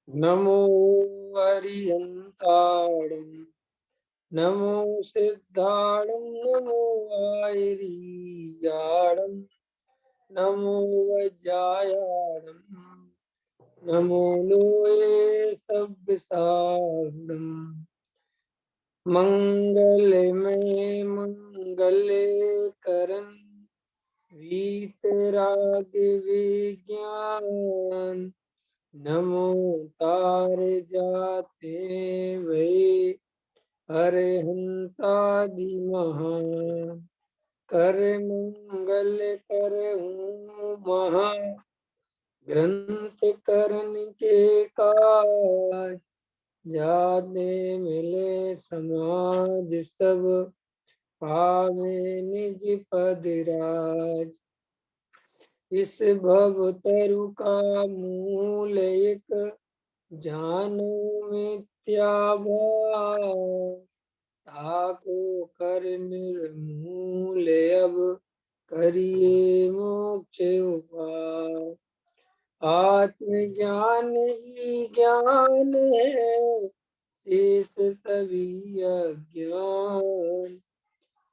नमो हरिहंताणं नमो सिद्धाणं नमो आयरीयाणं नमो वज्रायाणं नमो लोये सब्बसारणं मंगलमय मंगले करन वीतराग विज्ञान नमो तार जाते वे अरहंतादि महान कर मंगल करहूँ महा ग्रंथ करन के काज जाने मिले समाज सब पावे निज पद राज। इस भव तरु का मूल एक जानो मिथ्या भाव ताको कर निर्मूल अब करिए मोक्ष उपाय। आत्मज्ञान ही ज्ञान है शेष सभी अज्ञान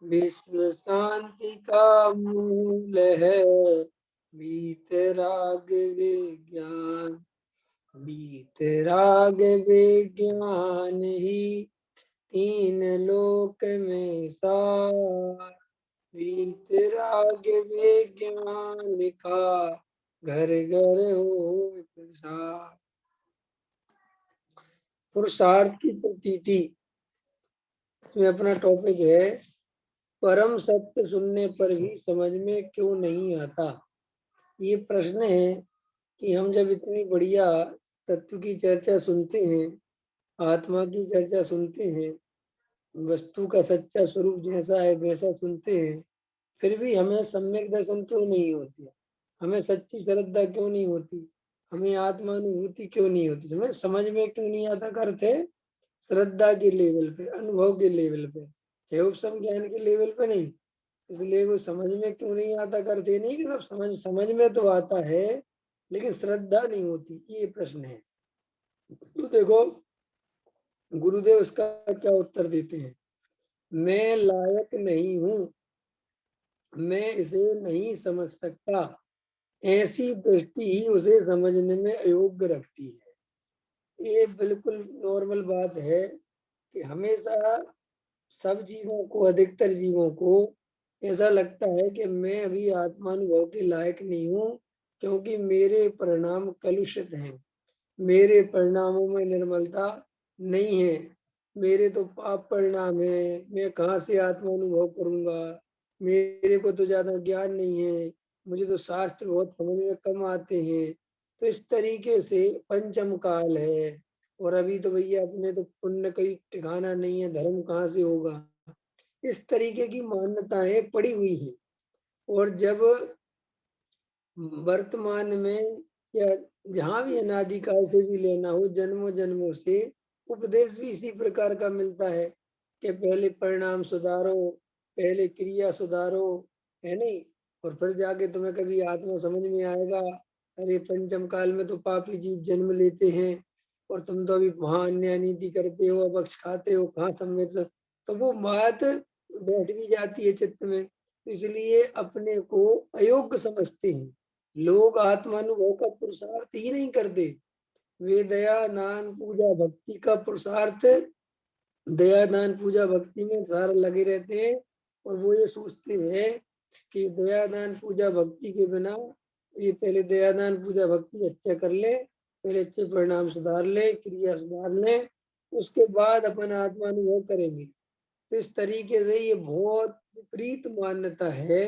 विश्व शांति का मूल है वीतराग विज्ञान। वीतराग विज्ञान ही तीन लोक में सार वीतराग विज्ञान का घर घर हो प्रसार। पुरुषार्थ की प्रतीति, इसमें अपना टॉपिक है परम सत्य सुनने पर भी समझ में क्यों नहीं आता। ये प्रश्न है कि हम जब इतनी बढ़िया तत्व की चर्चा सुनते हैं, आत्मा की चर्चा सुनते हैं, वस्तु का सच्चा स्वरूप जैसा है वैसा सुनते हैं, फिर भी हमें सम्यक दर्शन क्यों नहीं होती, हमें सच्ची श्रद्धा क्यों नहीं होती, हमें आत्मानुभूति क्यों नहीं होती, हमें समझ में क्यों नहीं आता। करते श्रद्धा के लेवल पे, अनुभव के लेवल पे, चाहे उपसम ज्ञान के लेवल पे नहीं। इसलिए वो समझ में क्यों नहीं आता, करते नहीं कि सब समझ में तो आता है लेकिन श्रद्धा नहीं होती, ये प्रश्न है। तो देखो गुरुदेव इसका क्या उत्तर देते हैं। मैं लायक नहीं हूँ, मैं इसे नहीं समझ सकता, ऐसी दृष्टि ही उसे समझने में अयोग्य रखती है। ये बिल्कुल नॉर्मल बात है कि हमेशा सब जीवों को, अधिकतर जीवों को ऐसा लगता है कि मैं अभी आत्मानुभव के लायक नहीं हूँ क्योंकि मेरे परिणाम कलुषित हैं, मेरे परिणामों में निर्मलता नहीं है, मेरे तो पाप परिणाम है, मैं कहाँ से आत्मानुभव करूंगा, मेरे को तो ज्यादा ज्ञान नहीं है, मुझे तो शास्त्र बहुत समझ में कम आते हैं। तो इस तरीके से पंचम काल है और अभी तो भैया अपने तो पुण्य कहीं ठिकाना नहीं है, धर्म कहाँ से होगा, इस तरीके की मान्यताएं पड़ी हुई हैं। और जब वर्तमान में या जहाँ भी अनादिकाल से भी लेना हो, जन्मों जन्मों से उपदेश भी इसी प्रकार का मिलता है कि पहले परिणाम सुधारो, पहले क्रिया सुधारो, है नहीं, और फिर जाके तुम्हें कभी आत्मा समझ में आएगा। अरे पंचम काल में तो पापी जीव जन्म लेते हैं और तुम तो अभी वहां अन्याय नीति करते हो, अबक्ष खाते हो, कहाँ संवेद। तो वो बात बैठ भी जाती है चित्त में, तो इसलिए अपने को अयोग्य समझते हैं लोग, आत्मानुभव का पुरुषार्थ ही नहीं करते। वे दया दान पूजा भक्ति का पुरुषार्थ, दया दान पूजा भक्ति में सारा लगे रहते हैं और वो ये सोचते हैं कि दया दान पूजा भक्ति के बिना, ये पहले दया दान पूजा भक्ति अच्छा कर ले, पहले अच्छे परिणाम सुधार ले, क्रिया सुधार ले, उसके बाद अपन आत्मानुभव करेंगे। तो इस तरीके से ये बहुत विपरीत मान्यता है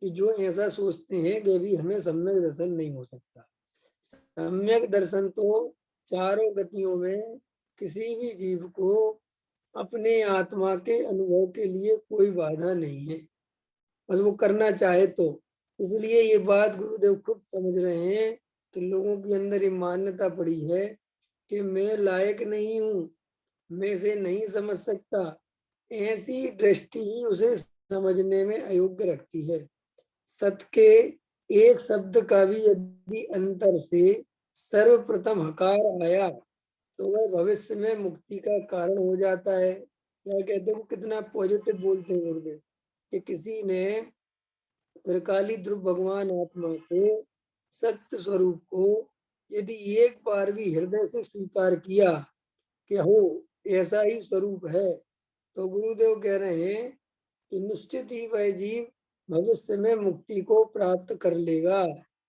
कि जो ऐसा सोचते हैं कि भी हमें सम्यक दर्शन नहीं हो सकता। सम्यक दर्शन तो चारों गतियों में किसी भी जीव को अपने आत्मा के अनुभव के लिए कोई बाधा नहीं है, बस वो करना चाहे तो। इसलिए ये बात गुरुदेव खुद समझ रहे हैं कि लोगों के अंदर ये मान्यता पड़ी है कि मैं लायक नहीं हूँ, मैं इसे नहीं समझ सकता, ऐसी दृष्टि ही उसे समझने में अयोग्य रखती है। सत्य के एक शब्द का भी यदि अंतर से सर्वप्रथम हकार आया तो वह भविष्य में मुक्ति का कारण हो जाता है। क्या कहते हैं, वो कितना पॉजिटिव बोलते हैं गुरुदेव कि किसी ने त्रिकाली ध्रुव भगवान आत्मा को, सत्य स्वरूप को यदि एक बार भी हृदय से स्वीकार किया कि हो ऐसा ही स्वरूप है, तो गुरुदेव कह रहे हैं कि निश्चित ही वह जीव भविष्य में मुक्ति को प्राप्त कर लेगा।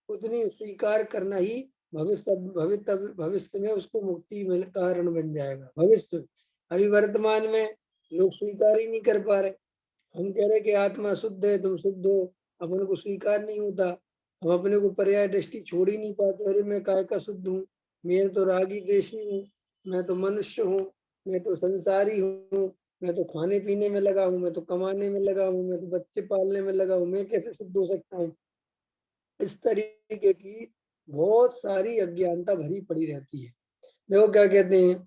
उतनी स्वीकार करना ही भविष्य भविष्य भविष्य में उसको मुक्ति में कारण बन जाएगा। भविष्य में, अभी वर्तमान में लोग स्वीकार ही नहीं कर पा रहे। हम कह रहे कि आत्मा शुद्ध है, तुम शुद्ध हो, अपने को स्वीकार नहीं होता। हम अपने को पर्याय दृष्टि छोड़ ही नहीं पाते। अरे मैं काय का शुद्ध हूँ, मैं तो रागी देशी हूँ, मैं तो मनुष्य हूँ, मैं तो संसारी हूँ, मैं तो खाने पीने में लगा हूँ, मैं तो कमाने में लगा हूँ, मैं तो बच्चे पालने में लगा हूँ, मैं कैसे शुद्ध हो सकता हूँ। इस तरीके की बहुत सारी अज्ञानता भरी पड़ी रहती है। देखो क्या कहते हैं,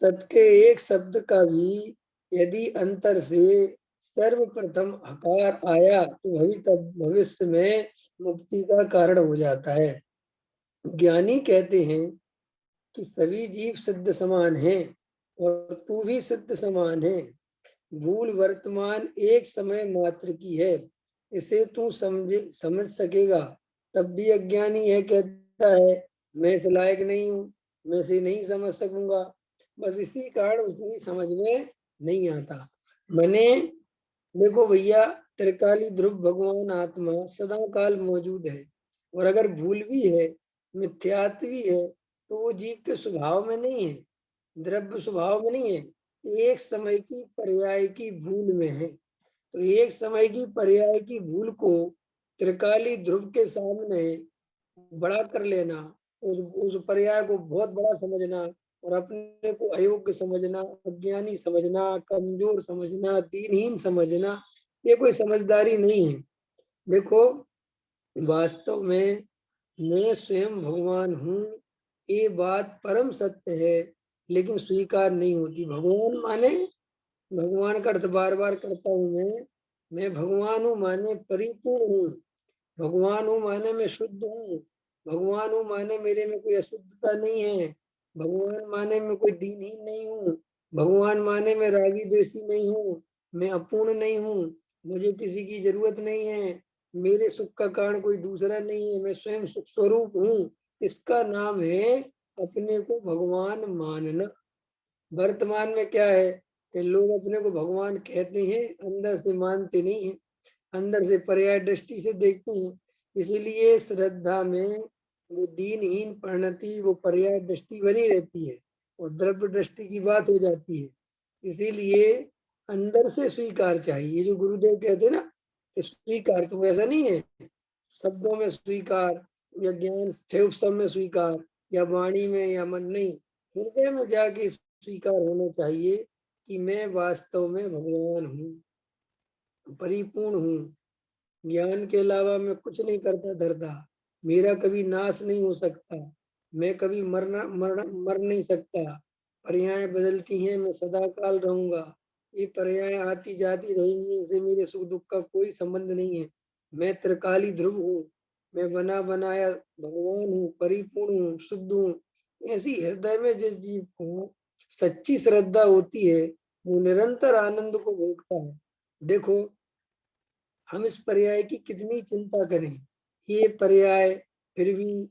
सत्य के एक शब्द का भी यदि अंतर से सर्वप्रथम हकार आया तो भविष्य में मुक्ति का कारण हो जाता है। ज्ञानी कहते हैं कि सभी जीव सिद्ध समान हैं और तू भी सिद्ध समान है। भूल वर्तमान एक समय मात्र की है, इसे तू समझ सकेगा तब भी अज्ञानी है। कहता है मैं इस लायक नहीं हूँ, मैं इसे नहीं समझ सकूंगा। बस इसी कारण उसकी समझ में नहीं आता। मैंने देखो भैया, त्रिकाली ध्रुव भगवान आत्मा सदा काल मौजूद है, और अगर भूल भी है, मिथ्यात्व भी है, तो वो जीव के स्वभाव में नहीं है, द्रव्य स्वभाव में नहीं है, एक समय की पर्याय की भूल में है। तो एक समय की पर्याय की भूल को त्रिकाली ध्रुव के सामने बड़ा कर लेना, उस पर्याय को बहुत बड़ा समझना और अपने को अयोग्य समझना, अज्ञानी समझना, कमजोर समझना, दीनहीन समझना, ये कोई समझदारी नहीं है। देखो वास्तव में मैं स्वयं भगवान हूँ, ये बात परम सत्य है, लेकिन स्वीकार नहीं होती। भगवान माने, भगवान का अर्थ बार बार करता हूँ मैं भगवान हूँ माने परिपूर्ण हूँ, भगवान हूँ माने मैं शुद्ध हूँ, भगवान हूँ माने मेरे में कोई अशुद्धता नहीं है, भगवान माने मैं कोई दीनहीन नहीं हूँ, भगवान माने मैं रागी द्वेषी नहीं हूँ, मैं अपूर्ण नहीं हूँ, मुझे किसी की जरूरत नहीं है, मेरे सुख का कारण कोई दूसरा नहीं है, मैं स्वयं सुख स्वरूप हूँ। इसका नाम है अपने को भगवान मानना। वर्तमान में क्या है कि लोग अपने को भगवान कहते हैं, अंदर से मानते नहीं है, अंदर से पर्याय दृष्टि से देखते हैं। इसीलिए श्रद्धा में वो दीनहीन परिणति, वो पर्याय दृष्टि बनी रहती है और द्रव्य दृष्टि की बात हो जाती है। इसीलिए अंदर से स्वीकार चाहिए। जो गुरुदेव कहते हैं ना कि स्वीकार, तो ऐसा नहीं है शब्दों में स्वीकार या ज्ञान सब में स्वीकार या वाणी में या मन, नहीं, हृदय में जाके स्वीकार होना चाहिए कि मैं वास्तव में भगवान हूँ, परिपूर्ण हूँ, ज्ञान के अलावा मैं कुछ नहीं करता धरता, मेरा कभी नाश नहीं हो सकता, मैं कभी मर नहीं सकता, पर्याय बदलती हैं, मैं सदा काल रहूंगा, ये पर्याय आती जाती रहेंगी, इससे मेरे सुख दुख का कोई संबंध नहीं है। मैं त्रिकाली ध्रुव हूँ, मैं बना बनाया भगवान हूँ, परिपूर्ण हूँ, शुद्ध हूँ। ऐसी हृदय में जिस जीव को सच्ची श्रद्धा होती है, वो निरंतर आनंद को भोगता है। देखो हम इस पर्याय की कितनी चिंता करें, ये पर्याय फिर भी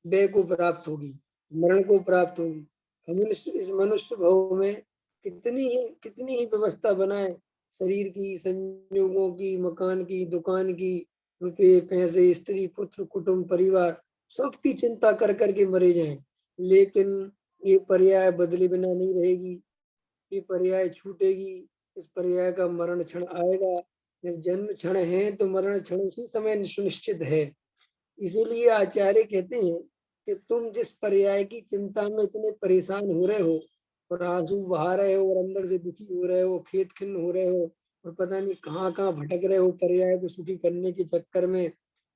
व्यय को प्राप्त होगी, मरण को प्राप्त होगी। हम इस मनुष्य भाव में कितनी ही व्यवस्था बनाए, शरीर की, संयोगों की, मकान की, दुकान की, रुपये पैसे, स्त्री पुत्र कुटुंब परिवार, सबकी चिंता कर करके मरे जाएं, लेकिन ये पर्याय बदले बिना नहीं रहेगी, ये पर्याय छूटेगी। इस पर्याय का मरण क्षण आएगा। जब जन्म क्षण है तो मरण क्षण उसी समय सुनिश्चित है। इसीलिए आचार्य कहते हैं कि तुम जिस पर्याय की चिंता में इतने परेशान हो रहे हो और आंसू बहा रहे हो और अंदर से दुखी हो रहे हो, खेत खिन्न हो रहे हो और पता नहीं कहाँ कहाँ भटक रहे हो, पर्याय को सुखी करने के चक्कर में,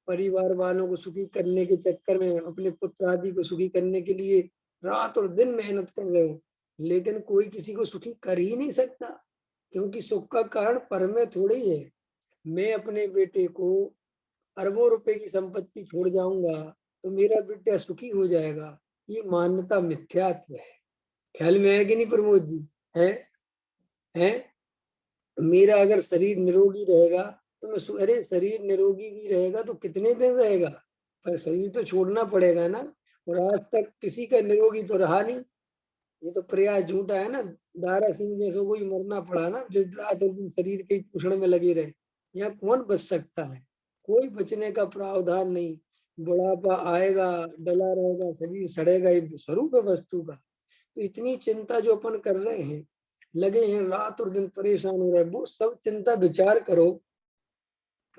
परिवार वालों को सुखी करने के चक्कर में, अपने पुत्र आदि को सुखी करने के लिए रात और दिन मेहनत कर रहे हो, लेकिन कोई किसी को सुखी कर ही नहीं सकता, क्योंकि सुख का कारण पर में थोड़ी ही है। मैं अपने बेटे को अरबों रुपए की संपत्ति छोड़ जाऊंगा, तो मेरा बेटा सुखी हो जाएगा, ये मान्यता मिथ्यात्व है। ख्याल में है कि नहीं प्रमोद जी? है मेरा अगर शरीर निरोगी रहेगा तो मैं अरे शरीर निरोगी भी रहेगा तो कितने दिन रहेगा, पर शरीर तो छोड़ना पड़ेगा ना। और आज तक किसी का निरोगी तो रहा नहीं, ये तो प्रयास झूठा है ना। दारा सिंह जैसों को ही मरना पड़ा ना, जो रात और दिन शरीर के पोषण में लगे रहे। यहाँ कौन बच सकता है? कोई बचने का प्रावधान नहीं। बुढ़ापा आएगा, डला रहेगा, शरीर सड़ेगा, ये स्वरूप है वस्तु का। तो इतनी चिंता जो अपन कर रहे हैं, लगे हैं रात और दिन परेशान हो रहे हैं, वो सब चिंता विचार करो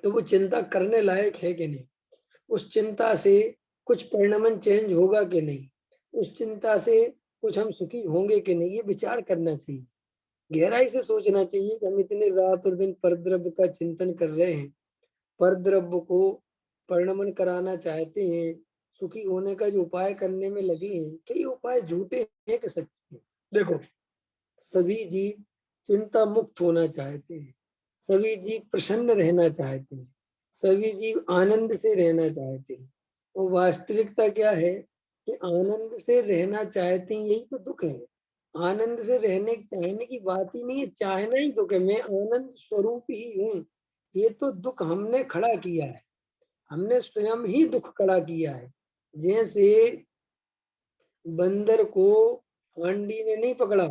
तो वो चिंता करने लायक है कि नहीं? उस चिंता से कुछ परिणाम चेंज होगा कि नहीं? उस चिंता से कुछ हम सुखी होंगे कि नहीं? ये विचार करना चाहिए, गहराई से सोचना चाहिए कि हम इतने रात और दिन परद्रव्य का चिंतन कर रहे हैं, परद्रव्य को परिणमन कराना चाहते हैं, सुखी होने का जो उपाय करने में लगे हैं, कई उपाय झूठे हैं कि सच्चे हैं? देखो, सभी जीव चिंता मुक्त होना चाहते हैं, सभी जीव प्रसन्न रहना चाहते हैं, सभी जीव आनंद से रहना चाहते हैं। और वास्तविकता क्या है कि आनंद से रहना चाहते हैं, यही तो दुख है। आनंद से रहने चाहने की बात ही नहीं है, चाहना ही दुख है। मैं आनंद स्वरूप ही हूँ, ये तो दुख हमने खड़ा किया है, हमने स्वयं ही दुख खड़ा किया है। जैसे बंदर को हांडी ने नहीं पकड़ा,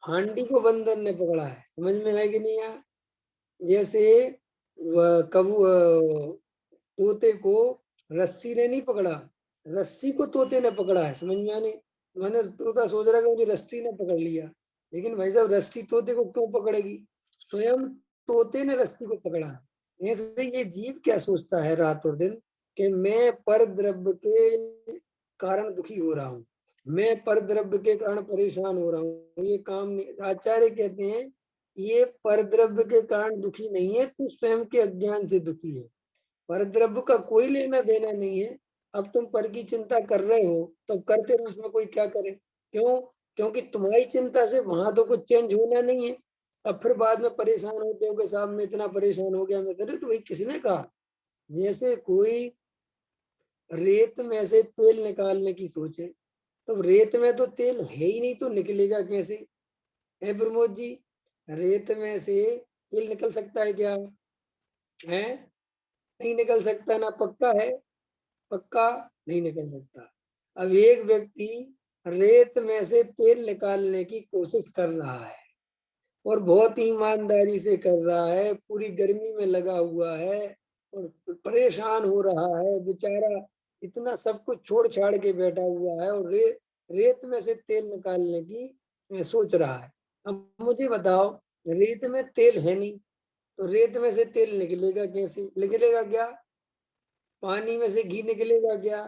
हांडी को बंदर ने पकड़ा है। समझ में है कि नहीं यार? जैसे तोते को रस्सी ने नहीं पकड़ा, रस्सी को तोते ने पकड़ा है। समझ में आने? मैंने तोता सोच रहा कि मुझे रस्सी ने पकड़ लिया, लेकिन भाई साहब रस्सी तोते को क्यों पकड़ेगी? स्वयं तोते ने रस्सी को पकड़ा है। ऐसे ये जीव क्या सोचता है रात और दिन कि मैं पर द्रव्य के कारण दुखी हो रहा हूँ, मैं पर द्रव्य के कारण परेशान हो रहा हूँ, ये काम नहीं। आचार्य कहते हैं ये पर द्रव्य के कारण दुखी नहीं है, तू स्वयं के अज्ञान से दुखी है। पर द्रव्य का कोई लेना देना नहीं है। अब तुम पर की चिंता कर रहे हो तो करते रहो, उसमें कोई क्या करे? क्यों? क्योंकि तुम्हारी चिंता से वहां तो कुछ चेंज होना नहीं है। अब फिर बाद में परेशान होते हो कि साहब मैं इतना परेशान हो गया, मैं करे तो वही किसने कहा? जैसे कोई रेत में से तेल निकालने की सोचे, तो रेत में तो तेल है ही नहीं, तो निकलेगा कैसे? है प्रमोद जी? रेत में से तेल निकल सकता है क्या? है? नहीं निकल सकता ना। पक्का है? पक्का नहीं निकल सकता। अब एक व्यक्ति रेत में से तेल निकालने की कोशिश कर रहा है और बहुत ही ईमानदारी से कर रहा है, पूरी गर्मी में लगा हुआ है और परेशान हो रहा है बेचारा, इतना सब कुछ छोड़ छाड़ के बैठा हुआ है और रेत में से तेल निकालने की सोच रहा है। अब मुझे बताओ, रेत में तेल है नहीं तो रेत में से तेल निकलेगा कैसे? निकलेगा क्या? पानी में से घी निकलेगा क्या?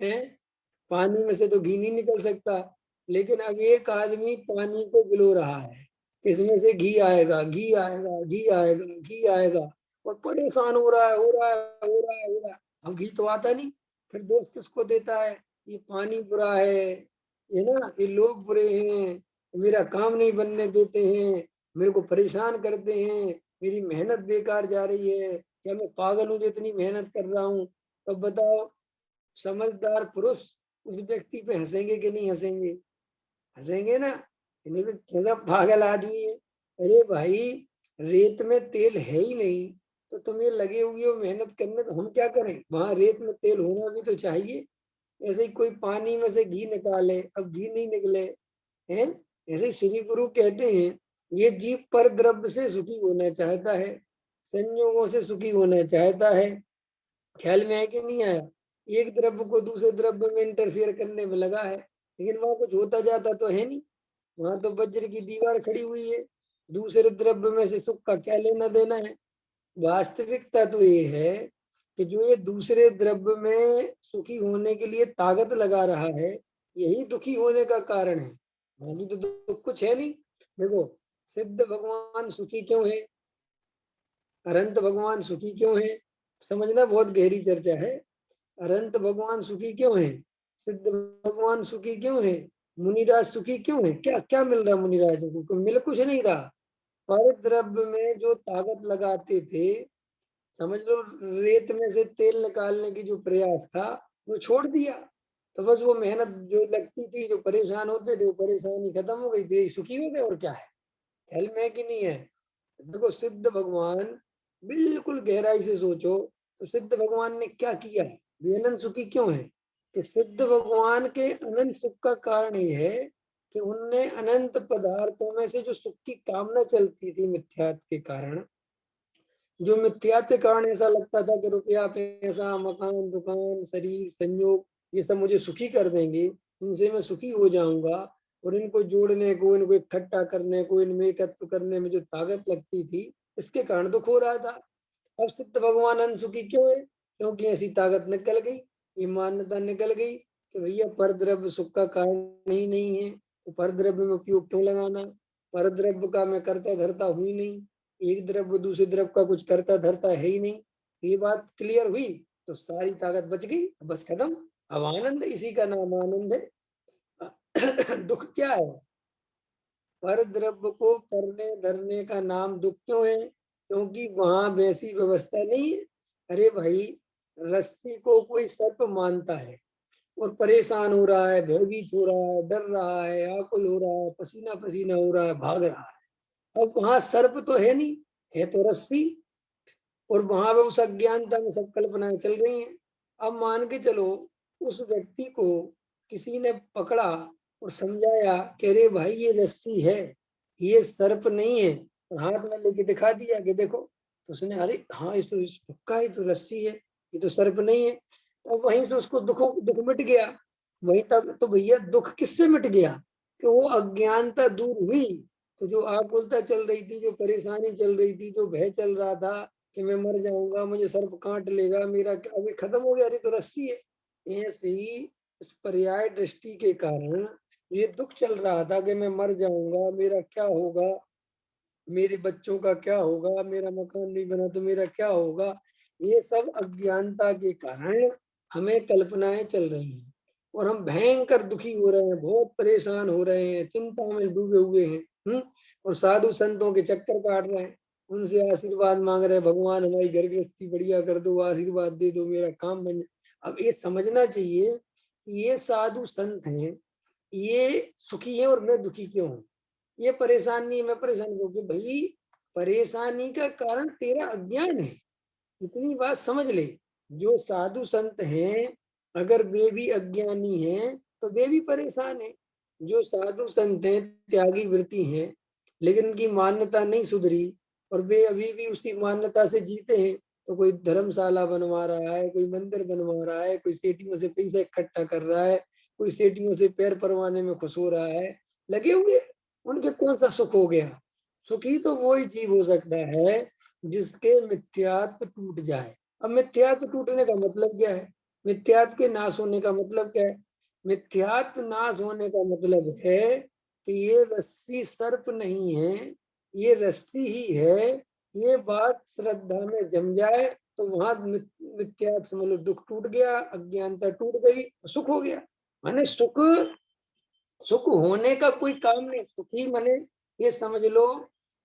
है? पानी में से तो घी नहीं निकल सकता। लेकिन अब एक आदमी पानी को बिलो रहा है, इसमें से घी आएगा, घी आएगा, घी आएगा, घी आएगा, और परेशान हो रहा है, हो रहा है, हो रहा है, हो रहा है। अब घी तो आता नहीं, फिर दोष किसको देता है? ये पानी बुरा है, ये ना, ये लोग बुरे हैं, मेरा काम नहीं बनने देते हैं, मेरे को परेशान करते हैं, मेरी मेहनत बेकार जा रही है, क्या मैं पागल हूँ जो इतनी मेहनत कर रहा हूँ? अब बताओ, समझदार पुरुष उस व्यक्ति पे हंसेंगे कि नहीं हंसेंगे? हंसेंगे ना। इन्हें भी कैसा पागल आदमी है। अरे भाई, रेत में तेल है ही नहीं तो तुम ये लगे हुए हो मेहनत करने, तो हम क्या करें? वहां रेत में तेल होना भी तो चाहिए। ऐसे ही कोई पानी में से घी निकाले, अब घी नहीं निकले, हैं? ऐसे श्री गुरु कहते हैं ये जीव पर द्रव्य से सुखी होना चाहता है, संयोगों से सुखी होना चाहता है। ख्याल में है कि नहीं आया? एक द्रव्य को दूसरे द्रव्य में इंटरफेयर करने में लगा है, लेकिन वहां कुछ होता जाता तो है नहीं। वहां तो वज्र की दीवार खड़ी हुई है, दूसरे द्रव्य में से सुख का क्या लेना देना है? वास्तविकता तो ये है कि जो ये दूसरे द्रव्य में सुखी होने के लिए ताकत लगा रहा है, यही दुखी होने का कारण है। बाकी तो दुख कुछ है नहीं। देखो, सिद्ध भगवान सुखी क्यों है, अनंत भगवान सुखी क्यों है? समझना, बहुत गहरी चर्चा है। अनंत भगवान सुखी क्यों है? सिद्ध भगवान सुखी क्यों है? मुनिराज सुखी क्यों है? क्या क्या मिल रहा मुनिराजों को? मिल कुछ नहीं रहा। पर द्रव्य में जो ताकत लगाते थे, समझ लो रेत में से तेल निकालने की जो प्रयास था, वो छोड़ दिया, तो बस वो मेहनत जो लगती थी, जो परेशान होते थे, वो परेशानी खत्म हो गई, तो सुखी हो गए। और क्या है, हेल में कि नहीं है। देखो सिद्ध भगवान, बिल्कुल गहराई से सोचो तो सिद्ध भगवान ने क्या किया, वे अनंत सुखी क्यों है। कि सिद्ध भगवान के अनंत सुख का कारण ये है कि उनने अनंत पदार्थों में से जो सुख की कामना चलती थी मिथ्यात्व के कारण, जो मिथ्यात्व के कारण ऐसा लगता था कि रुपया पैसा मकान दुकान शरीर संयोग ये सब मुझे सुखी कर देंगे, इनसे मैं सुखी हो जाऊंगा, और इनको जोड़ने को, इनको इकट्ठा करने को, इनमें एकत्व करने में जो ताकत लगती थी, इसके कारण दुख हो रहा था। अब सिद्ध भगवान अनसुखी क्यों है, क्योंकि ऐसी ताकत निकल गई, ये मान्यता निकल गई कि भैया पर द्रव्य सुख का कारण ही नहीं है, तो पर द्रव्य में उपयोग क्यों लगाना, पर द्रव्य का मैं करता धरता हुई नहीं, एक द्रव्य दूसरे द्रव्य का कुछ करता धरता है ही नहीं। ये बात क्लियर हुई तो सारी ताकत बच गई, बस खत्म। अब आनंद, इसी का नाम आनंद है। दुख क्या है, पर द्रव्य को करने धरने का नाम दुख क्यों है, क्योंकि वहां वैसी व्यवस्था नहीं है। अरे भाई, रस्सी को कोई सर्प मानता है और परेशान हो रहा है, भयभीत हो रहा है, डर रहा है, आकुल हो रहा है, पसीना पसीना हो रहा है, भाग रहा है। अब वहां सर्प तो है नहीं, है तो रस्सी, और वहां पे उस अज्ञानता में सब कल्पनाएं चल रही हैं। अब मान के चलो उस व्यक्ति को किसी ने पकड़ा और समझाया कि अरे भाई ये रस्सी है, ये सर्प नहीं है, और हाथ में लेके दिखा दिया कि देखो, तो उसने अरे हाँ, इस तो इस पक्का ये तो रस्सी है, ये तो सर्प नहीं है। तो वहीं से उसको दुख दुख मिट गया। वहीं तक तो भैया दुख किससे मिट गया, कि वो अज्ञानता दूर हुई। तो जो आकुलता चल रही थी, जो परेशानी चल रही थी, जो भय चल रहा था कि मैं मर जाऊंगा, मुझे सर्प काट लेगा, मेरा अभी खत्म हो गया, अरे तो रस्सी है। ऐसे ही इस पर्याय दृष्टि के कारण ये दुख चल रहा था कि मैं मर जाऊंगा, मेरा क्या होगा, मेरे बच्चों का क्या होगा, मेरा मकान नहीं बना तो मेरा क्या होगा। ये सब अज्ञानता के कारण हमें कल्पनाएं चल रही हैं, और हम भयंकर दुखी हो रहे हैं, बहुत परेशान हो रहे हैं, चिंता में डूबे हुए हैं। और साधु संतों के चक्कर काट रहे हैं, उनसे आशीर्वाद मांग रहे हैं, भगवान हमारी घर गृहस्थी बढ़िया कर दो, आशीर्वाद दे दो, मेरा काम बन जाए। अब ये समझना चाहिए कि ये साधु संत हैं, ये सुखी है और मैं दुखी क्यों हूँ। ये परेशान नहीं, मैं परेशान क्यों, कि भाई परेशानी का कारण तेरा अज्ञान है, इतनी बात समझ ले। जो साधु संत हैं, अगर वे भी अज्ञानी हैं तो वे भी परेशान हैं। जो साधु संत हैं, त्यागी वृत्ति हैं, लेकिन उनकी मान्यता नहीं सुधरी, और वे अभी भी उसी मान्यता से जीते हैं। तो कोई धर्मशाला बनवा रहा है, कोई मंदिर बनवा रहा है, कोई सेठियों से पैसा इकट्ठा कर रहा है, कोई सेठियों से पैर परवाने में खुश हो रहा है, लगे हुए। उनके कौन सा सुख हो गया। सुखी तो वही जीव हो सकता है जिसके मिथ्यात्व टूट जाए। अब मिथ्यात्व टूटने का मतलब क्या है, मिथ्यात्व के नाश होने का मतलब क्या है। मिथ्यात्व नाश होने का मतलब है कि ये रस्सी सर्प नहीं है, ये रस्सी ही है। ये बात श्रद्धा में जम जाए तो वहां मिथ्यात्व मतलब दुख टूट गया, अज्ञानता टूट गई, सुख हो गया। माने सुख, सुख होने का कोई काम नहीं, सुखी माने ये समझ लो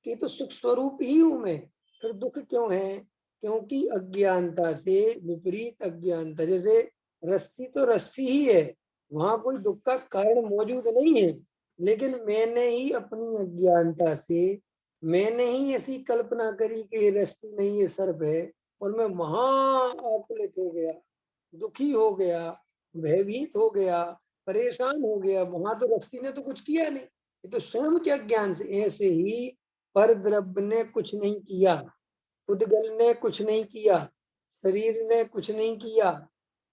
कि तो सुख स्वरूप ही हूं मैं, फिर दुख क्यों है, क्योंकि अज्ञानता से, विपरीत अज्ञानता। जैसे रस्सी तो रस्सी ही है, वहां कोई दुख का कारण मौजूद नहीं है, लेकिन मैंने ही अपनी अज्ञानता से, मैंने ही ऐसी कल्पना करी कि ये रस्सी नहीं, ये सर्प है, और मैं महा आकुलित हो गया, दुखी हो गया, भयभीत हो गया, परेशान हो गया। वहां तो रस्सी ने तो कुछ किया नहीं, ये तो स्वयं के अज्ञान से। ऐसे ही पर द्रव्य ने कुछ नहीं किया, उद्गल ने कुछ नहीं किया, शरीर ने कुछ नहीं किया,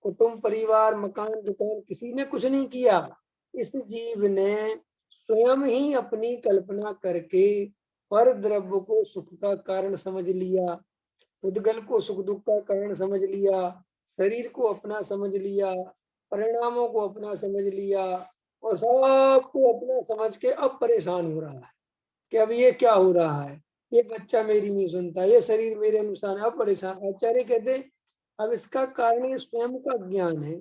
कुटुंब परिवार मकान दुकान किसी ने कुछ नहीं किया। इस जीव ने स्वयं ही अपनी कल्पना करके पर द्रव्य को सुख का कारण समझ लिया, उद्गल को सुख दुख का कारण समझ लिया, शरीर को अपना समझ लिया, परिणामों को अपना समझ लिया, और सबको अपना समझ के अब परेशान हो रहा है कि अब ये क्या हो रहा है, ये बच्चा मेरी नहीं सुनता, ये शरीर मेरे अनुसार, अब परेशान। आचार्य कहते अब इसका कारण ये स्वयं का ज्ञान है।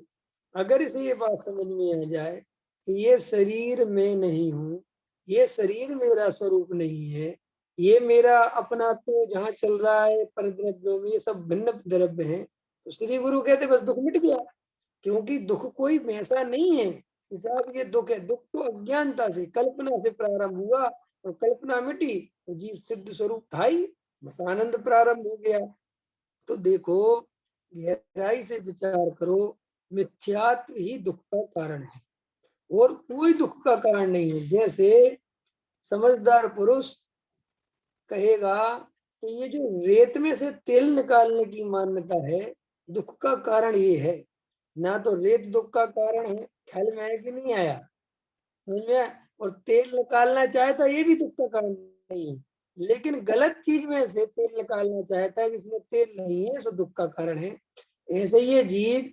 अगर इसे ये बात समझ में आ जाए कि ये शरीर में नहीं हूँ, ये शरीर मेरा स्वरूप नहीं है, ये मेरा अपना तो जहाँ चल रहा है पर द्रव्यों में, ये सब भिन्न द्रव्य हैं, तो श्री गुरु कहते बस दुख मिट गया। क्योंकि दुख कोई वैसा नहीं है कि साहब ये दुख है। दुख तो अज्ञानता से, कल्पना से प्रारंभ हुआ और कल्पना मिटी तो जीव सिद्ध स्वरूप था ही, बस आनंद प्रारंभ हो गया। तो देखो, गहराई से विचार करो, मिथ्यात्व ही दुख का कारण है और कोई दुख का कारण नहीं है। जैसे समझदार पुरुष कहेगा कि ये जो रेत में से तेल निकालने की मान्यता है, दुख का कारण ये है ना। तो रेत दुख का कारण है, ख्याल में आया कि नहीं आया? समझ में आया? और तेल निकालना चाहता, ये भी दुख का कारण नहीं है, लेकिन गलत चीज में से तेल निकालना चाहता है जिसमें तेल नहीं है, सो दुख का कारण है। ऐसे ये जीव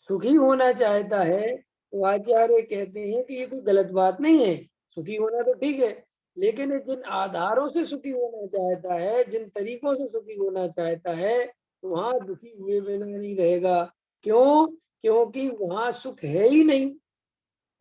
सुखी होना चाहता है तो आचार्य कहते हैं कि ये कोई गलत बात नहीं है, सुखी होना तो ठीक है, लेकिन जिन आधारों से सुखी होना चाहता है, जिन तरीकों से सुखी होना चाहता है, वहां दुखी हुए बिना नहीं रहेगा। क्यों? क्योंकि वहां सुख है ही नहीं।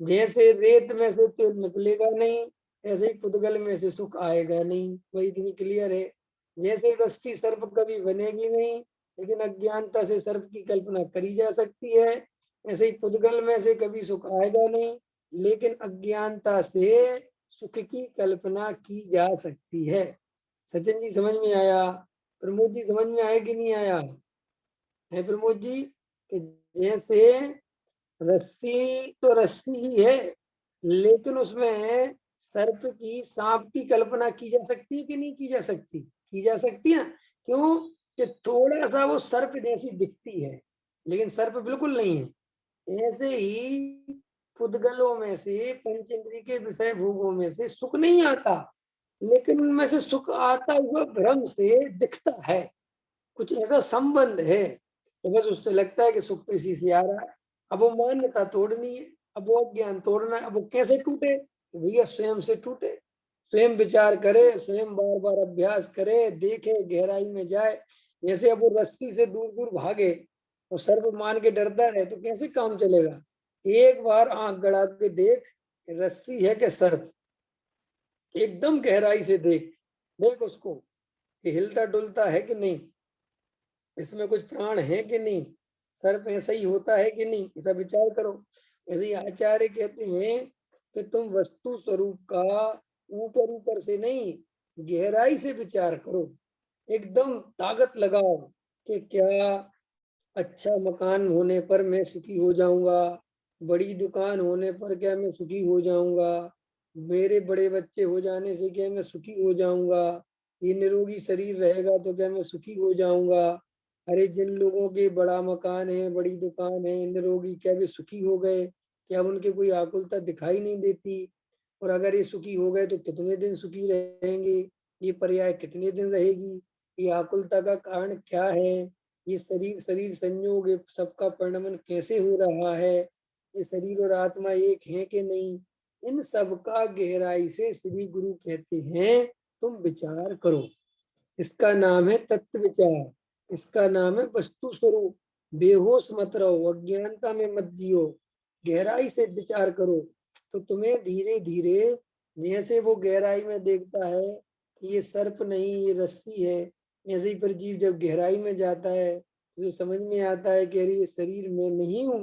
जैसे रेत में से तेल निकलेगा नहीं, ऐसे ही पुद्गल में से सुख आएगा नहीं। वही इतनी क्लियर है। जैसे रस्सी सर्प कभी बनेगी नहीं, लेकिन अज्ञानता से सर्प की कल्पना करी जा सकती है, ऐसे ही पुद्गल में से कभी सुख आएगा नहीं, लेकिन अज्ञानता से सुख की कल्पना की जा सकती है। सचिन जी समझ में आया? प्रमोद जी समझ में आया कि नहीं आया है प्रमोद जी? कि जैसे रस्सी तो रस्सी ही है, लेकिन उसमें सर्प की, सांप की कल्पना की जा सकती है कि नहीं की जा सकती? की जा सकती है। क्यों? कि थोड़ा सा वो सर्प जैसी दिखती है, लेकिन सर्प बिल्कुल नहीं है। ऐसे ही पुद्गलों में से, पंचेंद्रिय के विषय भोगों में से सुख नहीं आता, लेकिन उनमें से सुख आता हुआ भ्रम से दिखता है, कुछ ऐसा संबंध है। तो बस उससे लगता है कि सुख तो इसी से आ रहा है। अब वो मान्यता तोड़नी है, अब वो ज्ञान तोड़ना है। अब वो कैसे टूटे? भैया स्वयं से टूटे, स्वयं विचार करे, स्वयं बार बार अभ्यास करे, देखे, गहराई में जाए। जैसे अब वो रस्सी से दूर दूर भागे और सर्प मान के डरता रहे तो कैसे काम चलेगा? एक बार आंख गड़ा के देख, रस्सी है कि सर्प, एकदम गहराई से देख, देख उसको, ये हिलता डुलता है कि नहीं, इसमें कुछ प्राण है कि नहीं, सर्प ऐसा ही होता है कि नहीं, ऐसा विचार करो। यदि आचार्य कहते हैं कि तुम वस्तु स्वरूप का ऊपर ऊपर से नहीं, गहराई से विचार करो, एकदम ताकत लगाओ कि क्या अच्छा मकान होने पर मैं सुखी हो जाऊंगा, बड़ी दुकान होने पर क्या मैं सुखी हो जाऊंगा, मेरे बड़े बच्चे हो जाने से क्या मैं सुखी हो जाऊंगा, ये निरोगी शरीर रहेगा तो क्या मैं सुखी हो जाऊंगा। अरे जिन लोगों के बड़ा मकान है, बड़ी दुकान है, निरोगी, क्या वे सुखी हो गए? क्या उनके कोई आकुलता दिखाई नहीं देती? और अगर ये सुखी हो गए तो कितने दिन सुखी रहेंगे? ये पर्याय कितने दिन रहेगी? ये आकुलता का कारण क्या है? ये शरीर शरीर संयोग, ये सबका परिणमन कैसे हो रहा है? ये शरीर और आत्मा एक है कि नहीं? इन सब का गहराई से श्री गुरु कहते हैं तुम विचार करो। इसका नाम है तत्व विचार, इसका नाम है वस्तु स्वरूप। बेहोश मत रहो, अज्ञानता में मत जियो, गहराई से विचार करो। तो तुम्हें धीरे धीरे, जैसे वो गहराई में देखता है कि ये सर्प नहीं, ये रस्सी है, ऐसे ही पर जीव जब गहराई में जाता है तो समझ में आता है कि अरे ये शरीर मैं नहीं हूँ,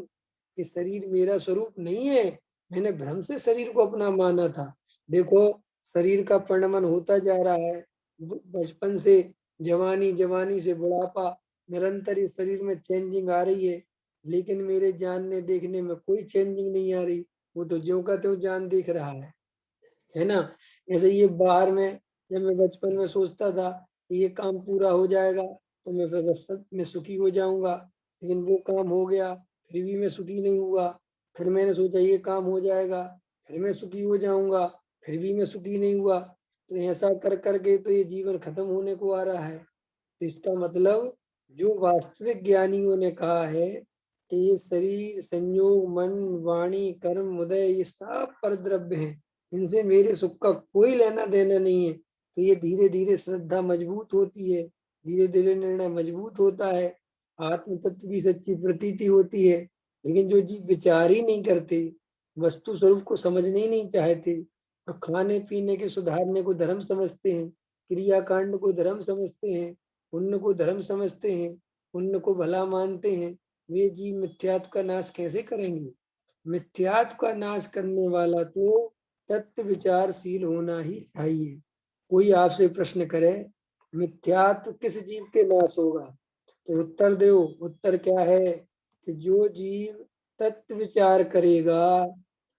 ये शरीर मेरा स्वरूप नहीं है, मैंने भ्रम से शरीर को अपना माना था। देखो, शरीर का परिणमन होता जा रहा है, बचपन से जवानी, जवानी से बुढ़ापा, निरंतर इस शरीर में चेंजिंग आ रही है, लेकिन मेरे जानने देखने में कोई चेंजिंग नहीं आ रही। वो तो ज्यों का त्यों जान दिख रहा है ना। ऐसे ये बाहर में, जब मैं बचपन में सोचता था कि ये काम पूरा हो जाएगा तो मैं व्यवस्थित में सुखी हो जाऊंगा, लेकिन वो काम हो गया फिर भी मैं सुखी नहीं हुआ। फिर मैंने सोचा ये काम हो जाएगा फिर मैं सुखी हो जाऊंगा, फिर भी मैं सुखी नहीं हुआ। तो ऐसा कर करके तो ये जीवन खत्म होने को आ रहा है। तो इसका मतलब, जो वास्तविक ज्ञानियों ने कहा है कि ये शरीर, संयोग, मन, वाणी, कर्म, उदय, ये सब परद्रव्य हैं, इनसे मेरे सुख का कोई लेना देना नहीं है। तो ये धीरे धीरे श्रद्धा मजबूत होती है, धीरे धीरे निर्णय मजबूत होता है, आत्म तत्व की सच्ची प्रतीति होती है। लेकिन जो जीव विचार ही नहीं करते, वस्तु स्वरूप को समझने ही नहीं चाहते, और खाने पीने के सुधारने को धर्म समझते हैं, क्रियाकांड को धर्म समझते हैं, पुण्य को धर्म समझते हैं, पुण्य को भला मानते हैं, वे जीव मिथ्यात्व का नाश कैसे करेंगे? मिथ्यात्व का नाश करने वाला तो तत्व विचारशील होना ही चाहिए। कोई आपसे प्रश्न करे मिथ्यात्व किस जीव के नाश होगा, तो उत्तर दो। उत्तर क्या है कि जो जीव तत्व विचार करेगा,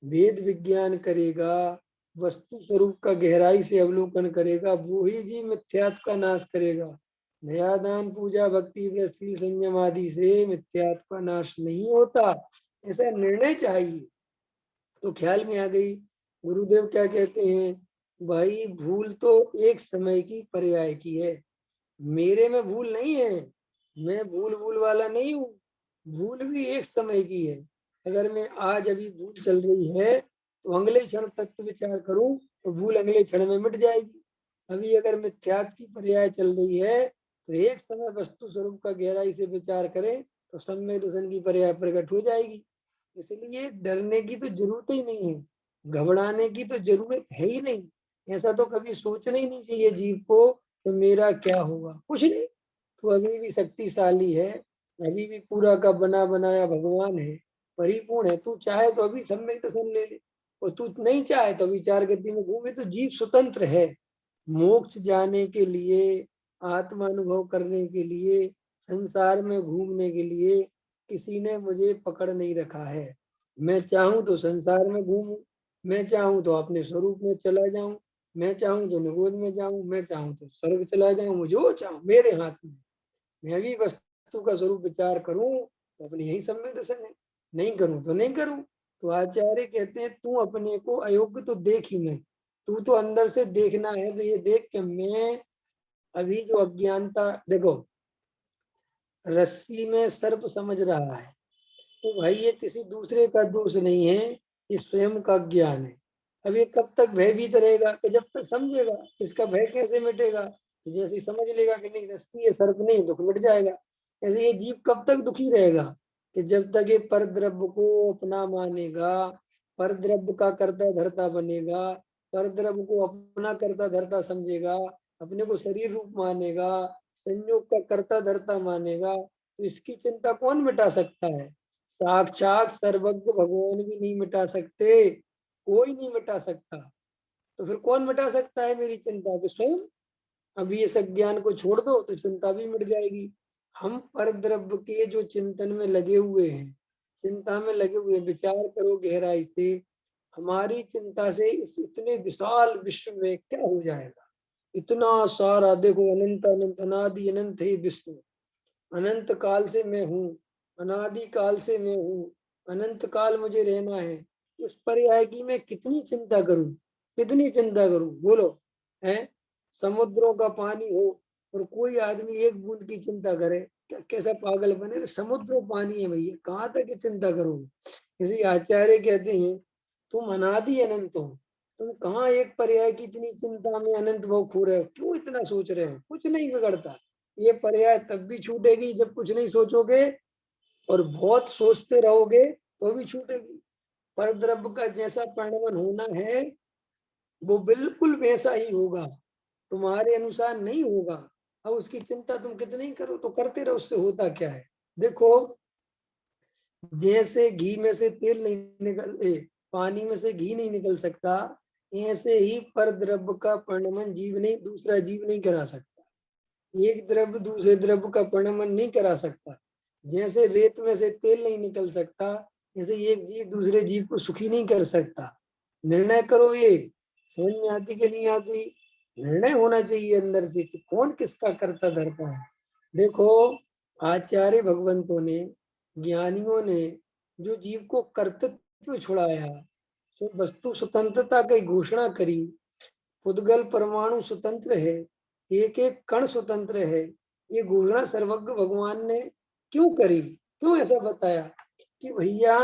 वेद विज्ञान करेगा, वस्तु स्वरूप का गहराई से अवलोकन करेगा, वो ही जीव मिथ्यात्व का नाश करेगा। दया दान पूजा भक्ति व्रत संयम आदि से मिथ्यात्व का नाश नहीं होता, ऐसा निर्णय चाहिए। तो ख्याल में आ गई। गुरुदेव क्या कहते हैं, भाई भूल तो एक समय की पर्याय की है, मेरे में भूल नहीं है, मैं भूल भूल वाला नहीं हूँ। भूल भी एक समय की है। अगर मैं आज अभी भूल चल रही है तो अगले क्षण तत्व विचार करूं तो भूल अगले क्षण में मिट जाएगी। अभी अगर मिथ्यात्व की पर्याय चल रही है तो एक समय वस्तु स्वरूप का गहराई से विचार करें तो सम्यक दर्शन की पर्याय प्रकट हो जाएगी। इसलिए डरने की तो जरूरत ही नहीं है, घबराने की तो जरूरत है ही नहीं। ऐसा तो कभी सोचना ही नहीं चाहिए जीव को तो मेरा क्या होगा, कुछ नहीं। तू अभी भी शक्तिशाली है, अभी भी पूरा का बना बनाया भगवान है, परिपूर्ण है। तू चाहे तो अभी सम्यक दर्शन ले ले, और तू नहीं चाहे तो विचार गति में घूमे। तो जीव स्वतंत्र है। मोक्ष जाने के लिए, आत्मा अनुभव करने के लिए, संसार में घूमने के लिए किसी ने मुझे पकड़ नहीं रखा है। मैं चाहूं तो संसार में घूमूं, मैं चाहूं तो अपने स्वरूप में चला जाऊं, मैं चाहूं तो निगोद में जाऊं, मैं चाहूं तो स्वर्ग चला जाऊं, जो चाहूं मेरे हाथ में। मैं भी वस्तु का स्वरूप विचार करूं तो अपनी यही सम्यक दर्शन है, नहीं करूं तो नहीं करूं। तो आचार्य कहते हैं तू अपने को अयोग्य तो देख ही नहीं, तू तो अंदर से देखना है तो ये देख के मैं अभी जो अज्ञानता, देखो रस्सी में सर्प समझ रहा है तो भाई ये किसी दूसरे का दोष नहीं है, ये स्वयं का ज्ञान है। अब ये कब तक भयभीत रहेगा कि जब तक समझेगा। इसका भय कैसे मिटेगा, तो जैसे ही समझ लेगा कि नहीं रस्सी है सर्प नहीं, दुख मिट जाएगा। ऐसे ये जीव कब तक दुखी रहेगा कि जब तक ये पर द्रव्य को अपना मानेगा, पर द्रव्य का कर्ता धर्ता बनेगा, पर द्रव्य को अपना कर्ता धर्ता समझेगा, अपने को शरीर रूप मानेगा, संयोग का कर्ता धर्ता मानेगा, तो इसकी चिंता कौन मिटा सकता है? साक्षात सर्वज्ञ भगवान भी नहीं मिटा सकते, कोई नहीं मिटा सकता। तो फिर कौन मिटा सकता है मेरी चिंता के? स्वयं। अभी इस अज्ञान को छोड़ दो तो चिंता भी मिट जाएगी। हम पर द्रव्य के जो चिंतन में लगे हुए हैं, चिंता में लगे हुए, विचार करो गहराई से, हमारी चिंता से इस इतने विशाल विश्व में क्या हो जाएगा। इतना सारा देखो, अनंत अनंत अनादि अनंत है विश्व। अनंत काल से मैं हूँ, अनादि काल से मैं हूँ, अनंत काल मुझे रहना है। इस पर्याय की मैं कितनी चिंता करूं, कितनी चिंता करूं बोलो। है समुद्रों का पानी हो और कोई आदमी एक बूंद की चिंता करे, क्या कैसा पागल बने। समुद्र पानी है भैया, कहाँ तक चिंता करोगे। इसी आचार्य कहते हैं तुम अनादि अनंत हो, तुम कहाँ एक पर्याय की इतनी चिंता में अनंत भाव खो रहे हो, क्यों इतना सोच रहे हो? कुछ नहीं बिगड़ता। ये पर्याय तब भी छूटेगी जब कुछ नहीं सोचोगे, और बहुत सोचते रहोगे तो भी छूटेगी। पर द्रव्य का जैसा परिणमन होना है वो बिल्कुल वैसा ही होगा, तुम्हारे अनुसार नहीं होगा। अब उसकी चिंता तुम कितनी करो, तो करते रहो, उससे होता क्या है। देखो जैसे घी में से तेल नहीं निकल पानी में से घी नहीं निकल सकता, ऐसे ही पर द्रव्य का परिणमन जीव नहीं, दूसरा जीव नहीं करा सकता। एक द्रव्य दूसरे द्रव्य का परिणमन नहीं करा सकता। जैसे रेत में से तेल नहीं निकल सकता, जैसे एक जीव दूसरे जीव को सुखी नहीं कर सकता। निर्णय करो, ये समझ में आती कि नहीं आती? निर्णय होना चाहिए अंदर से कि कौन किसका कर्ता धरता है। देखो आचार्य भगवंतों ने, ज्ञानियों ने जो जीव को कर्तृत्व छुड़ाया, तो वस्तु स्वतंत्रता की घोषणा करी, पुद्गल परमाणु स्वतंत्र है, एक एक कण स्वतंत्र है, ये घोषणा सर्वज्ञ भगवान ने क्यों करी? क्यों ऐसा बताया कि भैया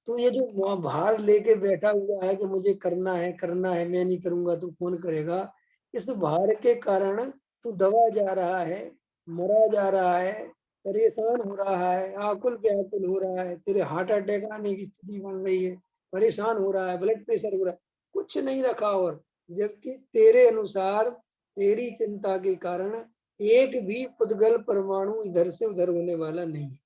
तू ये जो भार लेके बैठा हुआ है कि मुझे करना है करना है, मैं नहीं करूंगा तू कौन करेगा, इस भार के कारण तू दबा जा रहा है, मरा जा रहा है, परेशान हो रहा है, आकुल व्याकुल हो रहा है, तेरे हार्ट अटैक आने की स्थिति बन रही है, परेशान हो रहा है, ब्लड प्रेशर हो रहा है, कुछ नहीं रखा। और जबकि तेरे अनुसार, तेरी चिंता के कारण एक भी पुद्गल परमाणु इधर से उधर होने वाला नहीं है।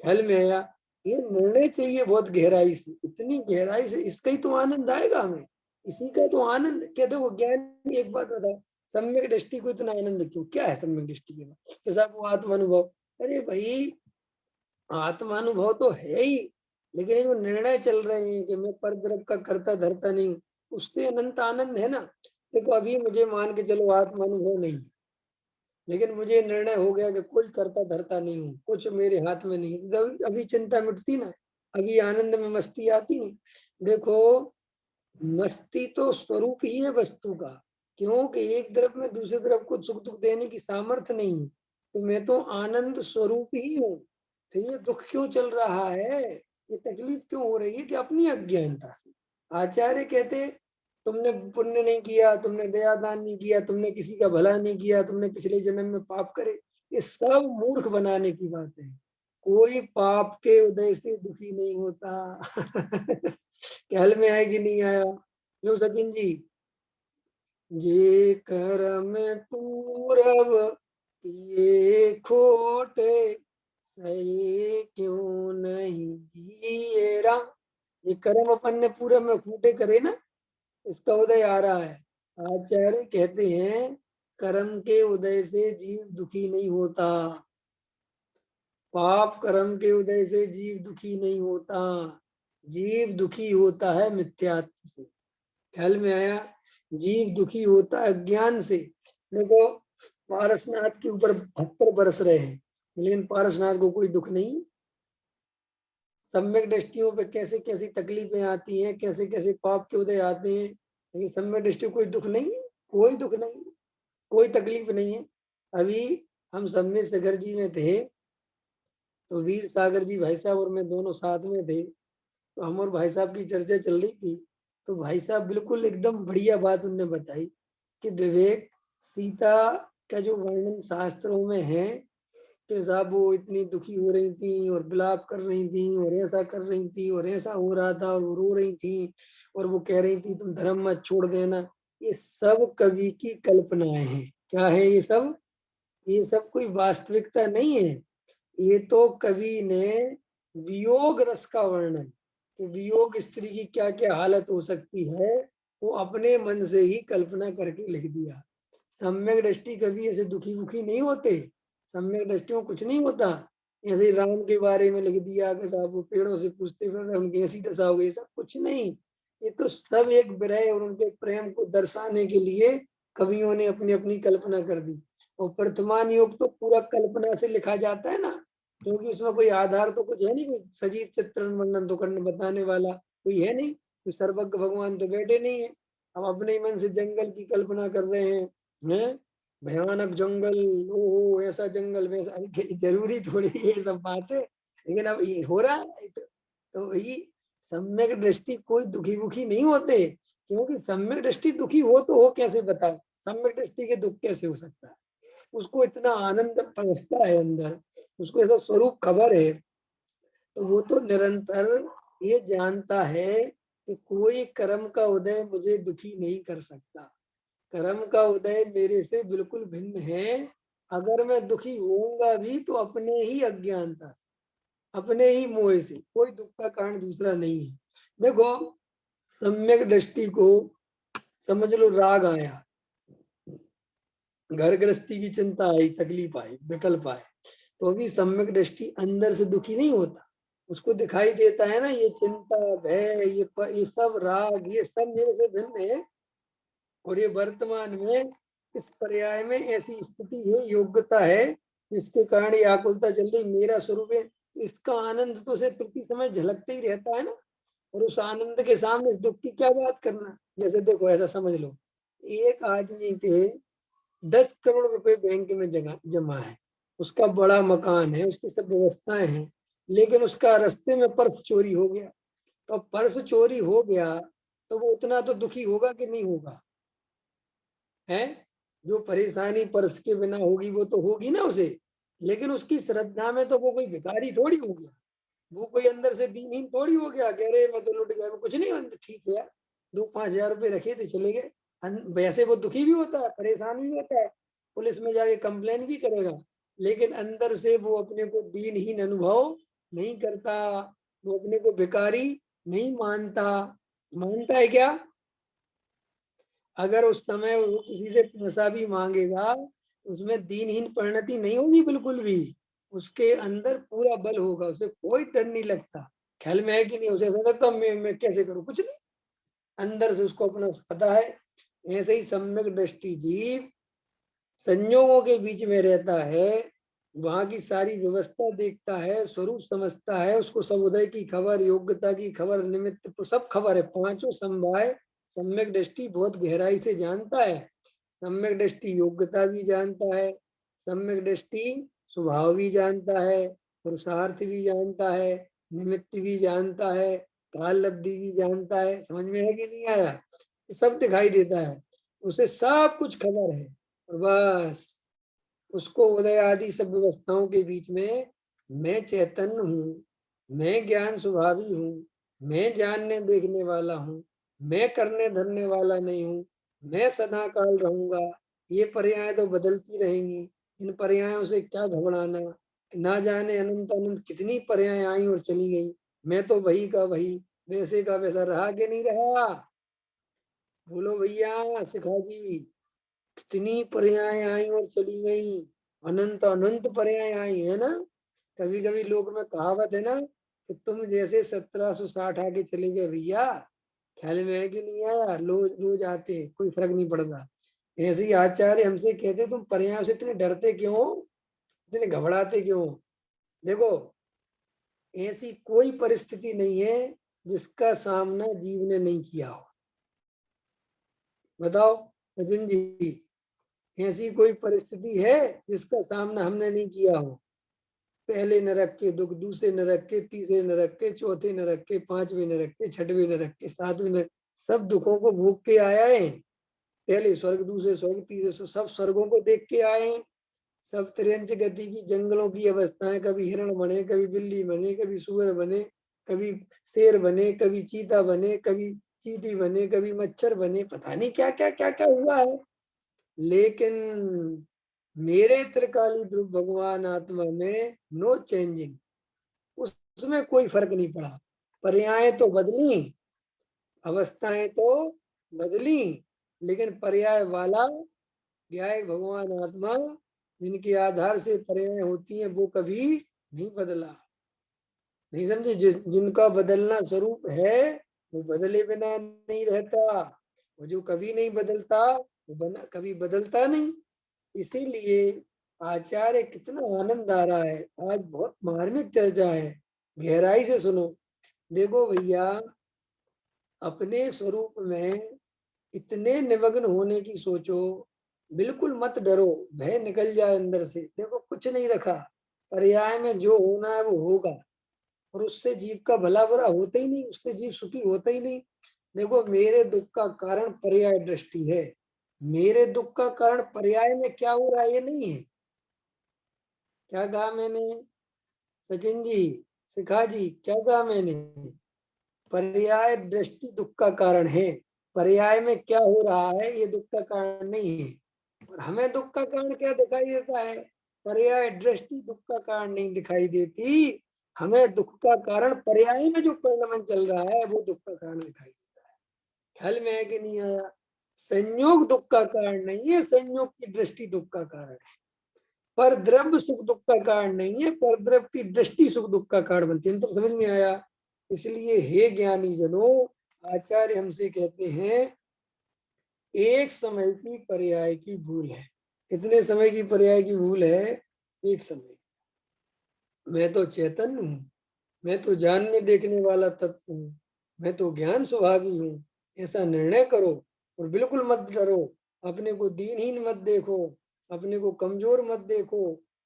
ख्याल में आया? ये निर्णय चाहिए बहुत गहराई से, इतनी गहराई से, इसका ही तो आनंद आएगा हमें, इसी का तो आनंद। क्या देखो ज्ञान, एक बात बताओ, सम्यक दृष्टि को इतना आनंद क्यों? क्या है सम्यक दृष्टि के बाद? जैसा वो आत्मानुभव, अरे भाई आत्मानुभव तो है ही, लेकिन ये जो निर्णय चल रहे हैं कि मैं पर द्रव्य का करता धरता नहीं हूँ, उससे अनंत आनंद है ना। देखो अभी मुझे मान के चलो आत्मानुभव नहीं है, लेकिन मुझे निर्णय हो गया कि कोई करता धरता नहीं हूँ, कुछ मेरे हाथ में नहीं, तो अभी चिंता मिटती ना, अभी आनंद में मस्ती आती नहीं। देखो मस्ती तो स्वरूप ही है वस्तु का, क्योंकि एक तरफ में दूसरे तरफ को सुख दुख देने की सामर्थ्य नहीं है, तो मैं तो आनंद स्वरूप ही हूँ। फिर ये दुख क्यों चल रहा है, ये तकलीफ क्यों हो रही है? कि अपनी अज्ञानता से। आचार्य कहते तुमने पुण्य नहीं किया, तुमने दया दान नहीं किया, तुमने किसी का भला नहीं किया, तुमने पिछले जन्म में पाप करे, ये सब मूर्ख बनाने की बात है। कोई पाप के उदय से दुखी नहीं होता। ख्याल में आया कि नहीं आया? जो सचिन जी, जे कर्म पूरब ये खोटे, सही क्यों नहीं जिए राम। ये कर्म अपन ने पूरब में खोटे करे ना, इसका उदय आ रहा है। आचार्य कहते हैं कर्म के उदय से जीव दुखी नहीं होता, पाप कर्म के उदय से जीव दुखी नहीं होता, जीव दुखी होता है मिथ्यात्व से। ख्याल में आया? जीव दुखी होता है ज्ञान से। देखो पारसनाथ के ऊपर 72 बरस रहे हैं, लेकिन पारसनाथ को कोई दुख नहीं। सम्यक दृष्टियों पे कैसे कैसी तकलीफें आती हैं, कैसे कैसे पाप के उदय आते हैं, लेकिन सम्यक दृष्टि कोई दुख नहीं, कोई दुख नहीं, कोई तकलीफ नहीं है। अभी हम सम्यक सागर जी में थे, तो वीर सागर जी भाई साहब और मैं दोनों साथ में थे, तो हम और भाई साहब की चर्चा चल रही थी, तो भाई साहब बिल्कुल एकदम बढ़िया बात उनने बताई कि विवेक, सीता का जो वर्णन शास्त्रों में है कि साहब वो इतनी दुखी हो रही थी और विलाप कर रही थी और ऐसा कर रही थी और ऐसा हो रहा था और वो रो रही थी और वो कह रही थी तुम धर्म मत छोड़ देना, ये सब कवि की कल्पनाएं हैं। क्या है ये सब? ये सब कोई वास्तविकता नहीं है। ये तो कवि ने वियोग रस का वर्णन, कि वियोग स्त्री की क्या क्या हालत हो सकती है, वो अपने मन से ही कल्पना करके लिख दिया। सम्यक दृष्टि कवि ऐसे दुखी दुखी नहीं होते, सम्यक दृष्टियों कुछ नहीं होता। ऐसे ही राम के बारे में लिख दिया कि साहब वो पेड़ों से पूछते फिर उनकी ऐसी दशा हो गई, सब कुछ नहीं। ये तो सब एक विरह और उनके प्रेम को दर्शाने के लिए कवियों ने अपनी अपनी कल्पना कर दी। और वर्तमान योग तो पूरा कल्पना से लिखा जाता है ना, क्योंकि उसमें कोई आधार तो कुछ है नहीं, कोई सजीव चित्रण वर्णन तो करने बताने वाला कोई है नहीं, कोई सर्वज्ञ भगवान तो बैठे नहीं है। हम अपने ही मन से जंगल की कल्पना कर रहे हैं, भयानक जंगल, ओ ऐसा जंगल वैसा, जरूरी थोड़ी ये सब बात है, लेकिन अब ये हो रहा है। तो ये सम्यक दृष्टि कोई दुखी मुखी नहीं होते, क्योंकि सम्यक दृष्टि दुखी हो तो हो कैसे बताओ, सम्यक दृष्टि के दुख कैसे हो सकता है? उसको इतना आनंद पहुंचता है अंदर, उसको ऐसा स्वरूप खबर है, तो वो तो निरंतर ये जानता है कि कोई कर्म का उदय मुझे दुखी नहीं कर सकता, कर्म का उदय मेरे से बिल्कुल भिन्न है। अगर मैं दुखी होऊंगा भी तो अपने ही अज्ञानता से, अपने ही मोह से, कोई दुख का कारण दूसरा नहीं है। देखो सम्यक दृष्टि को समझ लो, राग आया, घर गृहस्थी की चिंता आई, तकलीफ आई, विकल्प आए, तो भी सम्यक दृष्टि अंदर से दुखी नहीं होता, उसको दिखाई देता है ना ये चिंता भय ये सब राग ये सब मेरे से भिन्न है, और ये वर्तमान में इस पर्याय में ऐसी स्थिति है, योग्यता है, जिसके कारण ये आकुलता चल रही, मेरा स्वरूप है। इसका आनंद तो उसे प्रति समय झलकते ही रहता है ना, और उस आनंद के सामने इस दुख की क्या बात करना। जैसे देखो ऐसा समझ लो, एक आदमी के 10 करोड़ रुपए बैंक में जगह जमा है, उसका बड़ा मकान है, उसकी सब व्यवस्थाएं हैं, लेकिन उसका रास्ते में पर्स चोरी हो गया। तो पर्स चोरी हो गया तो वो उतना तो दुखी होगा कि नहीं होगा? है, जो परेशानी पर्स के बिना होगी वो तो होगी ना उसे, लेकिन उसकी श्रद्धा में तो वो कोई भिखारी थोड़ी हो गया, वो कोई अंदर से दीनहीन थोड़ी हो गया, कह रहे मैं तो लुट गया, कुछ नहीं, ठीक है यार 2-5 हजार रुपए रखे थे चले गए। वैसे वो दुखी भी होता है, परेशान भी होता है, पुलिस में जाके कंप्लेन भी करेगा, लेकिन अंदर से वो अपने को दीनहीन अनुभव नहीं करता, वो अपने को भिखारी नहीं मानता। मानता है क्या? अगर उस समय वो किसी से पैसा भी मांगेगा तो उसमें दीनहीन परिणति नहीं होगी बिल्कुल भी। उसके अंदर पूरा बल होगा, उसे कोई डर नहीं लगता। ख्याल में है कि नहीं? उसे ऐसा लगता मैं कैसे करूं, कुछ नहीं, अंदर से उसको अपना पता है। ऐसे ही सम्यक दृष्टि जीव संयोगों के बीच में रहता है, वहां की सारी व्यवस्था देखता है, स्वरूप समझता है, उसको सब उदय की खबर, योग्यता की खबर, निमित्त सब खबर है, पांचों समवाय सम्यक दृष्टि बहुत गहराई से जानता है। सम्यक दृष्टि योग्यता भी जानता है, सम्यक दृष्टि स्वभाव भी जानता है, पुरुषार्थ भी जानता है, निमित्त भी जानता है, काल लब्धि भी जानता है। समझ में है कि नहीं आया? सब दिखाई देता है, उसे सब कुछ खबर है। और बस उसको उदय आदि सब व्यवस्थाओं के बीच में मैं चैतन्य हूँ, मैं ज्ञान स्वभावी हूँ, मैं जानने देखने वाला हूँ, मैं करने धरने वाला नहीं हूँ, मैं सदा काल रहूंगा। ये पर्याय तो बदलती रहेंगी, इन पर्यायों से क्या घबराना। ना जाने अनंत अनंत कितनी पर्याय आई और चली गई, मैं तो वही का वही, वैसे का वैसा रहा कि नहीं रहा? बोलो भैया शिखा जी, कितनी पर्याय आई और चली गई, अनंत अनंत पर्याय आई है ना। कभी कभी लोग में कहावत है ना कि तुम जैसे 1760 आके चले गए भैया। ख्याल में है कि नहीं आया? रोज रोज आते, कोई फर्क नहीं पड़ता। ऐसे ही आचार्य हमसे कहते तुम पर्यायों से इतने डरते क्यों, इतने घबराते क्यों? देखो, ऐसी कोई परिस्थिति नहीं है जिसका सामना जीव ने नहीं किया हो। बताओ सचिन जी, ऐसी कोई परिस्थिति है जिसका सामना हमने नहीं किया हो? पहले नरक के दुख, दूसरे नरक के, तीसरे नरक के, चौथे नरक के, पांचवें नरक के, छठवें नरक के, सातवें नरक, सब दुखों को भोग के आया है। पहले स्वर्ग, दूसरे स्वर्ग, तीसरे स्वर्ग, सब स्वर्गों को देख के आए हैं। सब त्रियंच गति की जंगलों की अवस्थाएं, कभी हिरण बने, कभी बिल्ली बने, कभी सुअर बने, कभी शेर बने, कभी चीता बने, कभी चींटी बने, कभी मच्छर बने, पता नहीं क्या क्या क्या क्या हुआ है। लेकिन मेरे त्रिकाली ध्रुव भगवान आत्मा में नो चेंजिंग, उसमें कोई फर्क नहीं पड़ा। पर्याय तो बदली, अवस्थाएं तो बदली, लेकिन पर्याय वाला न्याय भगवान आत्मा जिनके आधार से पर्याय होती है वो कभी नहीं बदला। नहीं समझे? जिनका बदलना स्वरूप है वो बदले बिना नहीं रहता। वो जो कभी नहीं बदलता वो कभी बदलता नहीं। इसीलिए आचार्य, कितना आनंद आ रहा है आज, बहुत मार्मिक चर्चा है, गहराई से सुनो। देखो भैया, अपने स्वरूप में इतने निमग्न होने की सोचो, बिल्कुल मत डरो, भय निकल जाए अंदर से। देखो कुछ नहीं रखा, पर्याय में जो होना है वो होगा, और उससे जीव का भला बुरा होता ही नहीं, उससे जीव सुखी होता ही नहीं। देखो, मेरे दुख का कारण पर्याय दृष्टि है, मेरे दुख का कारण पर्याय में क्या हो रहा है ये नहीं है। क्या कहा मैंने सचिन जी, शिखा जी, क्या कहा मैंने? पर्याय दृष्टि दुख का कारण है, पर्याय में क्या हो रहा है ये दुख का कारण नहीं है। और हमें दुख का कारण क्या दिखाई देता है? पर्याय दृष्टि दुख का कारण नहीं दिखाई देती, हमें दुख का कारण पर्याय में जो परिणमन चल रहा है वो दुख का कारण दिखाई देता है। ख्याल में है कि नहीं आया? संयोग दुख का कारण नहीं है, संयोग की दृष्टि दुख का कारण है। पर द्रव्य सुख दुख का कारण नहीं है, पर द्रव्य की दृष्टि सुख दुख का कारण बनती है। तो समझ में आया? इसलिए हे ज्ञानी जनों, आचार्य हमसे कहते हैं एक समय की पर्याय की भूल है। कितने समय की पर्याय की भूल है? एक समय। मैं तो चैतन्य हूँ, मैं तो जानने देखने वाला तत्व हूँ, मैं तो ज्ञान स्वभावी हूँ, ऐसा निर्णय करो। और बिल्कुल मत डरो, अपने को दीनहीन मत देखो, अपने को कमजोर मत देखो,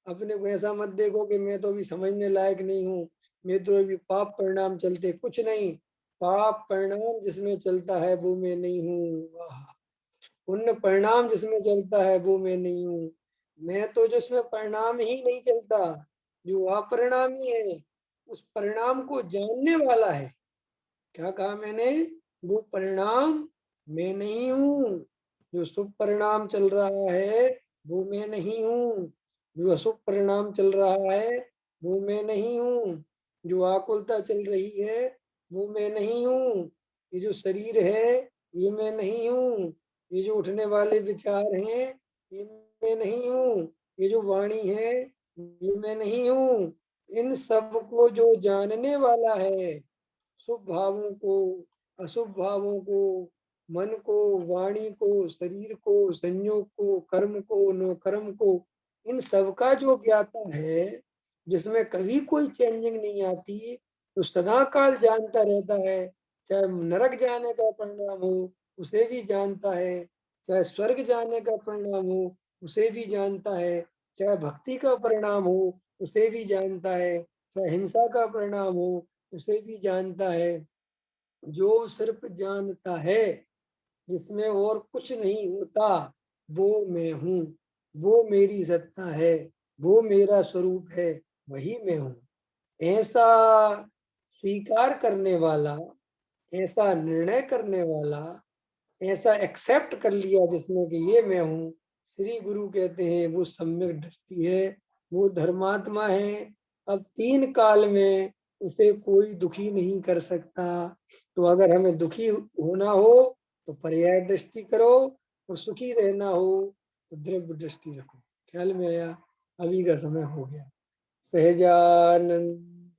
अपने को ऐसा मत देखो कि मैं तो अभी समझने लायक नहीं हूँ, मैं तो अभी पाप परिणाम चलते। कुछ नहीं, पाप परिणाम जिसमें चलता है वो मैं नहीं हूँ। वाह! पुण्य परिणाम जिसमें चलता है वो मैं नहीं हूँ। मैं तो जिसमें परिणाम ही नहीं चलता, जो अपरिणामी है, उस परिणाम को जानने वाला है। क्या कहा मैंने? वो परिणाम मैं नहीं हूँ। जो शुभ परिणाम चल रहा है वो मैं नहीं हूँ, जो अशुभ परिणाम चल रहा है वो मैं नहीं हूँ, जो आकुलता चल रही है वो मैं नहीं हूँ। ये जो शरीर है ये मैं नहीं हूँ। ये जो उठने वाले विचार हैं ये मैं नहीं हूँ। ये जो वाणी है ये मैं नहीं हूँ। इन सब को जो जानने वाला है, शुभ भावों को, अशुभ भावों को, मन को, वाणी को, शरीर को, संयोग को, कर्म को, नो कर्म को, इन सब का जो ज्ञाता है, जिसमें कभी कोई चेंजिंग नहीं आती, तो सदा काल जानता रहता है। चाहे नरक जाने का परिणाम हो उसे भी जानता है, चाहे स्वर्ग जाने का परिणाम हो उसे भी जानता है, चाहे भक्ति का परिणाम हो उसे भी जानता है, चाहे हिंसा का परिणाम हो उसे भी जानता है। जो सिर्फ जानता है, जिसमें और कुछ नहीं होता, वो मैं हूँ, वो मेरी सत्ता है, वो मेरा स्वरूप है, वही मैं हूँ। ऐसा स्वीकार करने वाला, ऐसा निर्णय करने वाला, ऐसा एक्सेप्ट कर लिया जिसने कि ये मैं हूँ, श्री गुरु कहते हैं वो सम्यक दृष्टि है, वो धर्मात्मा है। अब 3 काल में उसे कोई दुखी नहीं कर सकता। तो अगर हमें दुखी होना हो तो पर्याय दृष्टि करो, और सुखी रहना हो तो द्रव्य दृष्टि रखो। ख्याल में आया? अभी का समय हो गया। सहजानंद